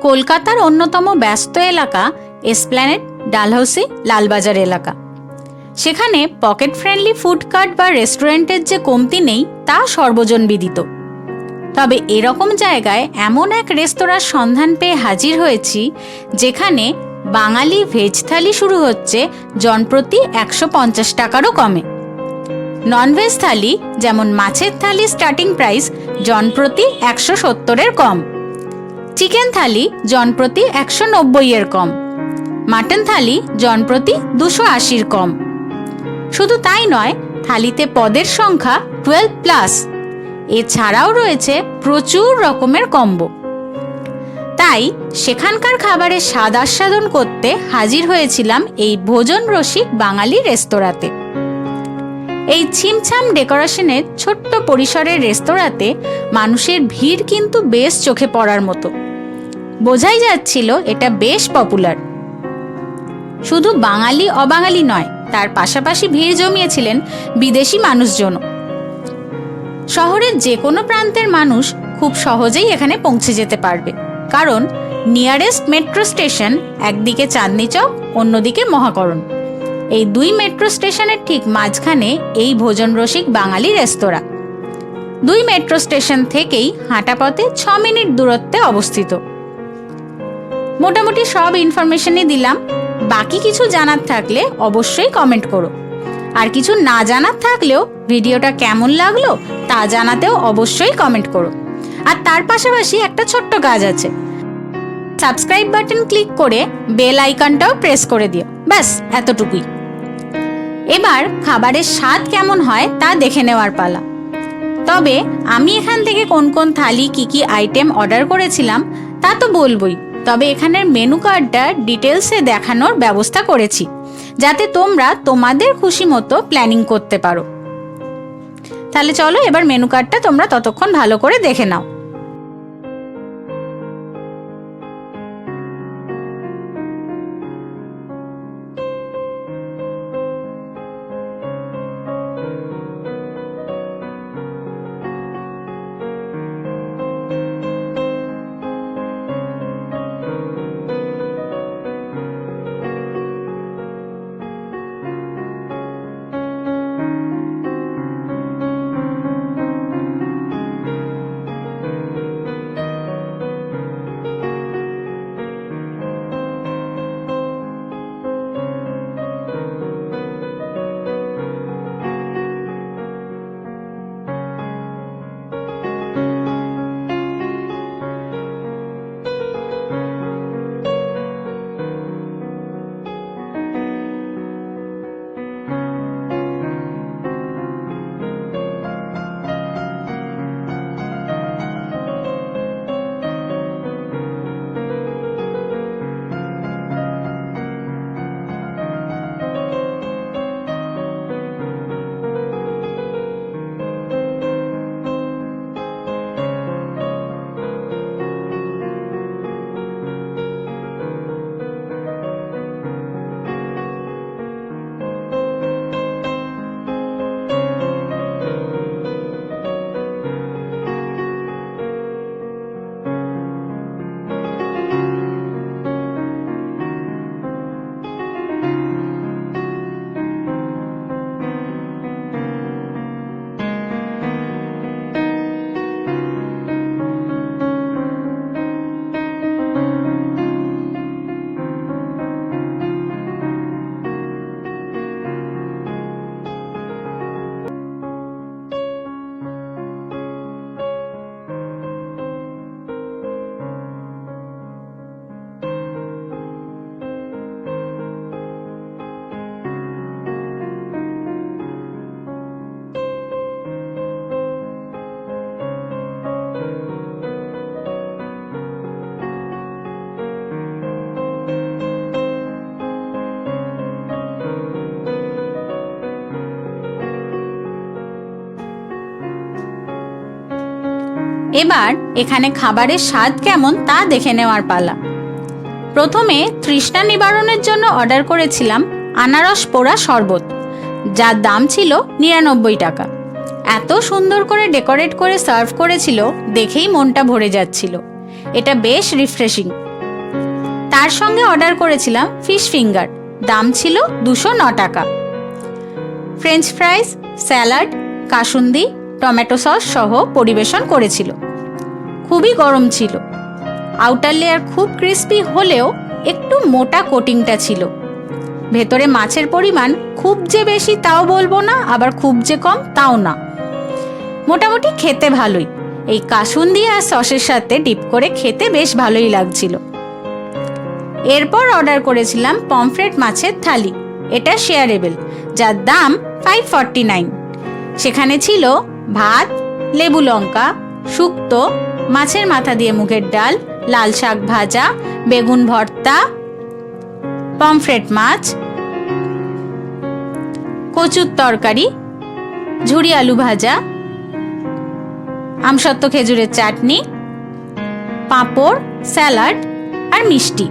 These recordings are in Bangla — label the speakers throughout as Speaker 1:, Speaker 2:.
Speaker 1: কলকাতার অন্যতম ব্যস্ত এলাকা এসপ্ল্যানেড, ডালহৌসি, লালবাজার এলাকা। সেখানে পকেট ফ্রেন্ডলি ফুড কার্ট বা রেস্টুরেন্টের যে কমতি নেই তা সর্বজনবিদিত। তবে এরকম জায়গায় এমন এক রেস্তোরাঁর সন্ধান পেয়ে হাজির হয়েছি যেখানে বাঙালি ভেজ থালি শুরু হচ্ছে জনপ্রতি 150 টাকারও কমে। ননভেজ থালি যেমন মাছের থালি স্টার্টিং প্রাইস জনপ্রতি 170-এর কম, চিকেন থালি জনপ্রতি 190-এর কম, মাটন থালি জনপ্রতি 280-র কম। শুধু তাই নয়, থালিতে পদের সংখ্যা 12+। এছাড়াও রয়েছে প্রচুর রকমের কম্বো। তাই সেখানকার খাবারের স্বাদ আস্বাদন করতে হাজির হয়েছিলাম এই ভোজন রসিক বাঙালি রেস্তোরাঁতে। এই ছিমছাম ডেকোরেশনের ছোট্ট পরিসরের রেস্তোরাঁতে মানুষের ভিড় কিন্তু বেশ চোখে পড়ার মতো। বোঝাই যাচ্ছিল এটা বেশ পপুলার। শুধু বাঙালি অবাঙালি নয়, তার পাশাপাশি ভিড় জমিয়েছিলেন বিদেশি মানুষজনও। শহরের যে কোনো প্রান্তের মানুষ খুব সহজেই এখানে পৌঁছে যেতে পারবে, কারণ নিয়ারেস্ট মেট্রো স্টেশন একদিকে চাঁদনি চক, অন্যদিকে মহাকরণ। এই 2 মেট্রো স্টেশনের ঠিক মাঝখানে এই ভোজন রসিক বাঙালি রেস্তোরাঁ। 2 মেট্রো স্টেশন থেকেই হাঁটা পথে 6 মিনিট দূরত্বে অবস্থিত। মোটামুটি সব ইনফরমেশনই দিলাম। বাকি কিছু জানার থাকলে অবশ্যই কমেন্ট করো, আর কিছু না জানার থাকলেও ভিডিওটা কেমন লাগলো তা জানাতেও অবশ্যই কমেন্ট করো। আর তার পাশাপাশি একটা ছোট্ট কাজ আছে, সাবস্ক্রাইব বাটন ক্লিক করে বেল আইকনটাও প্রেস করে দিও। ব্যাস এতটুকুই। এবার খাবারের স্বাদ কেমন হয় তা দেখে নেওয়ার পালা। তবে আমি এখান থেকে কোন কোন থালি কি কি আইটেম অর্ডার করেছিলাম তা তো বলবই, তবে এখানের মেনু কার্ডটা ডিটেলসে দেখানোর ব্যবস্থা করেছি, যাতে তোমরা তোমাদের খুশি মতো প্ল্যানিং করতে পারো। তাহলে চলো এবার মেনু কার্ডটা তোমরা ততক্ষণ ভালো করে দেখে নাও। এবার এখানে খাবারের স্বাদ কেমন তা দেখে নেওয়ার পালা। প্রথমে তৃষ্ণা নিবারণের জন্য অর্ডার করেছিলাম আনারস পোড়া শরবত, যার দাম ছিল 99 টাকা। এত সুন্দর করে ডেকোরেট করে সার্ভ করেছিল, দেখেই মনটা ভরে যাচ্ছিল। এটা বেশ রিফ্রেশিং। তার সঙ্গে অর্ডার করেছিলাম ফিশ ফিঙ্গার, দাম ছিল 209 টাকা। French ফ্রাইজ, salad, kasundi, tomato sauce সহ পরিবেশন করেছিল। খুবই গরম ছিল। আউটার লেয়ার খুব ক্রিস্পি হলেও একটু মোটা কোটিংটা ছিল। ভেতরে মাছের পরিমাণ খুব যে বেশি তাও বলবো না, আবার খুব যে কম তাও না, মোটামুটি খেতে ভালোই। এই কাসুন্দি আর সসের সাথে ডিপ করে খেতে বেশ ভালোই লাগছিল। এরপর অর্ডার করেছিলাম পমফ্রেট মাছের থালি, এটা শেয়ারেবল, যার দাম 549। সেখানে ছিল ভাত, লেবু লঙ্কা, শুক্তো, মাছের মাথা দিয়ে মুগের ডাল, লাল শাক ভাজা, বেগুন ভর্তা, পমফ্রেট মাছ, কচুর তরকারি, ঝুরি আলু ভাজা, আমসত্ত্ব খেজুরের চাটনি, পাঁপড়, স্যালাড আর মিষ্টি।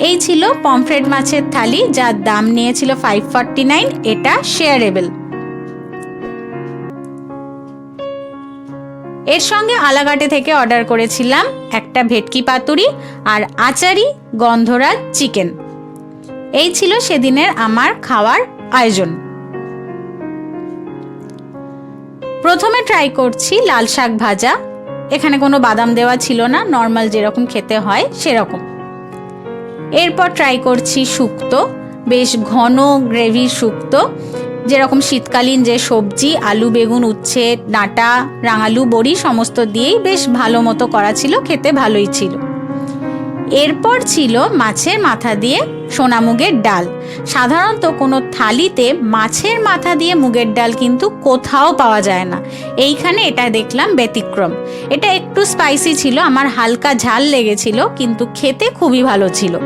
Speaker 1: এই ছিল পমফ্রেট মাছের থালি, যার দাম নিয়েছিল 549। এটা শেয়ারেবল। এর সঙ্গে আলাঘাটে থেকে অর্ডার করেছিলাম একটা ভেটকি পাতুরি আর আচারি গন্ধরাজ চিকেন। এই ছিল সেদিনের আমার খাওয়ার আয়োজন। প্রথমে ট্রাই করছি লাল শাক ভাজা। এখানে কোনো বাদাম দেওয়া ছিল না, নর্মাল যেরকম খেতে হয় সেরকম। এরপর ট্রাই করছি শুক্তো, বেশ ঘন গ্রেভির শুক্তো, যেরকম শীতকালীন যে সবজি আলু, বেগুন, উচ্ছে, ডাঁটা, রাঙালু, বড়ি সমস্ত দিয়েই বেশ ভালো মতো করা ছিল, খেতে ভালোই ছিল। এরপর ছিল মাছের মাথা দিয়ে সোনা মুগের ডাল। সাধারণত কোনো থালিতে মাছের মাথা দিয়ে মুগের ডাল কিন্তু কোথাও পাওয়া যায় না, এইখানে এটা দেখলাম ব্যতিক্রম। এটা একটু স্পাইসি ছিল, আমার হালকা ঝাল লেগেছিল, কিন্তু খেতে খুবই ভালো ছিল।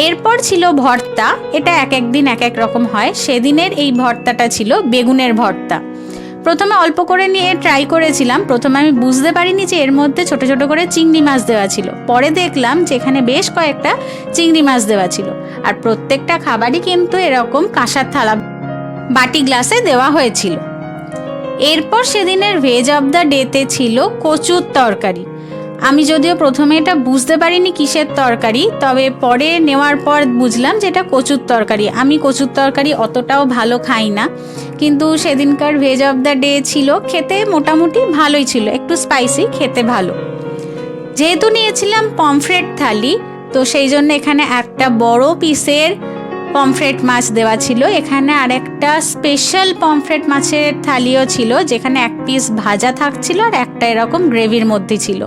Speaker 1: এরপর ছিল ভর্তা, এটা এক এক দিন এক এক রকম হয়। সেদিনের এই ভর্তাটা ছিল বেগুনের ভর্তা। প্রথমে অল্প করে নিয়ে ট্রাই করেছিলাম। প্রথমে আমি বুঝতে পারিনি যে এর মধ্যে ছোট ছোট করে চিংড়ি মাছ দেওয়া ছিল, পরে দেখলাম যে এখানে বেশ কয়েকটা চিংড়ি মাছ দেওয়া ছিল। আর প্রত্যেকটা খাবারই কিন্তু এরকম কাঁসার থালা, বাটি, গ্লাসে দেওয়া হয়েছিল। এরপর সেদিনের ভেজ অব দ্য ডেতে ছিল কচুর তরকারি। আমি যদিও প্রথমে এটা বুঝতে পারিনি কিসের তরকারি, তবে পরে নেওয়ার পর বুঝলাম যে এটা কচুর তরকারি। আমি কচুর তরকারি অতটাও ভালো খাই না, কিন্তু সেদিনকার ভেজ অব দ্য ডে ছিল, খেতে মোটামুটি ভালোই ছিল, একটু স্পাইসি, খেতে ভালো। যেহেতু নিয়েছিলাম পমফ্রেট থালি, তো সেই জন্য এখানে একটা বড় পিসের পমফ্রেট মাছ দেওয়া ছিল। এখানে আরেকটা স্পেশাল পমফ্রেট মাছের থালিও ছিল, যেখানে এক পিস ভাজা থাকছিল আর একটা এরকম গ্রেভির মধ্যে ছিল।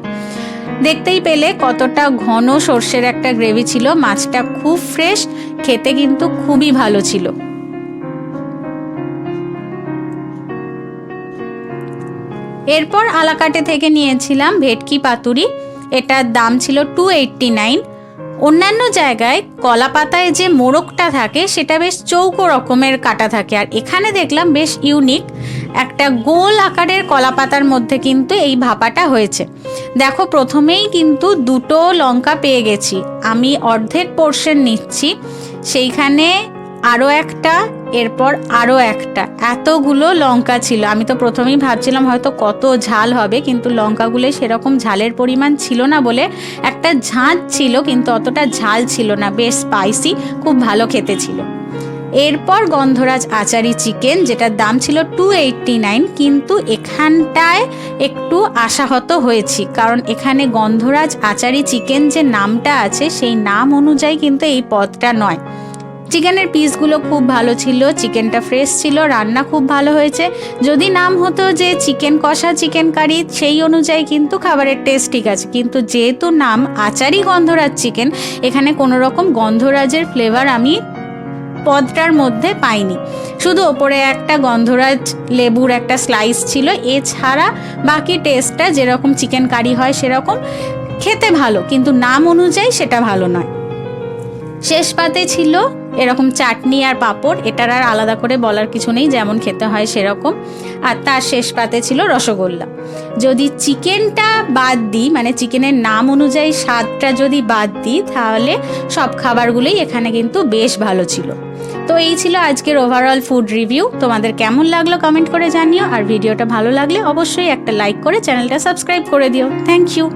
Speaker 1: দেখতেই পেলে কতটা ঘন সর্ষের একটা গ্রেভি ছিল। মাছটা খুব ফ্রেশ, খেতে কিন্তু খুবই ভালো ছিল। এরপর আলাকাটে থেকে নিয়েছিলাম ভেটকি পাতুরি, এটার দাম ছিল 289। অন্যান্য জায়গায় কলা পাতায় যে মোড়কটা থাকে সেটা বেশ চৌকো রকমের কাটা থাকে, আর এখানে দেখলাম বেশ ইউনিক একটা গোল আকারের কলা পাতার মধ্যে কিন্তু এই ভাপাটা হয়েছে। দেখো, প্রথমেই কিন্তু দুটো লঙ্কা পেয়ে গেছি, আমি অর্ধেক পোর্শন নিচ্ছি, সেইখানে আরও একটা, এরপর আরও একটা, এতগুলো লঙ্কা ছিল। আমি তো প্রথমেই ভাবছিলাম হয়তো কত ঝাল হবে, কিন্তু লঙ্কাগুলো সেরকম ঝালের পরিমাণ ছিল না বলে একটা ঝাঁঝ ছিল, কিন্তু অতটা ঝাল ছিল না, বেশ স্পাইসি, খুব ভালো খেতে ছিল। এরপর গন্ধরাজ আচারি চিকেন, যেটার দাম ছিল 289, কিন্তু এখানটায় একটু আশাহত হয়েছি, কারণ এখানে গন্ধরাজ আচারি চিকেন যে নামটা আছে সেই নাম অনুযায়ী কিন্তু এই পদটা নয়। চিকেনের পিসগুলো খুব ভালো ছিল, চিকেনটা ফ্রেশ ছিল, রান্না খুব ভালো হয়েছে। যদি নাম হতো যে চিকেন কষা, চিকেন কারি, সেই অনুযায়ী কিন্তু খাবারের টেস্ট ঠিক আছে, কিন্তু যেহেতু নাম আচারি গন্ধরাজ চিকেন, এখানে কোনো রকম গন্ধরাজের ফ্লেভার আমি পদটার মধ্যে পাইনি। শুধু ওপরে একটা গন্ধরাজ লেবুর একটা স্লাইস ছিল, এছাড়া বাকি টেস্টটা যেরকম চিকেন কারি হয় সেরকম, খেতে ভালো, কিন্তু নাম অনুযায়ী সেটা ভালো নয়। শেষ পাতে ছিল এরকম চাটনি আর পাঁপড়, এটার আর আলাদা করে বলার কিছু নেই, যেমন খেতে হয় সেরকম। আর তার শেষ পাতে ছিল রসগোল্লা। যদি চিকেনটা বাদ দিই, মানে চিকেনের নাম অনুযায়ী স্বাদটা যদি বাদ দিই, তাহলে সব খাবারগুলোই এখানে কিন্তু বেশ ভালো ছিল। তো এই ছিল আজকের ওভারঅল ফুড রিভিউ। তোমাদের কেমন লাগলো কমেন্ট করে জানিও, আর ভিডিওটা ভালো লাগলে অবশ্যই একটা লাইক করে চ্যানেলটা সাবস্ক্রাইব করে দিও। Thank you.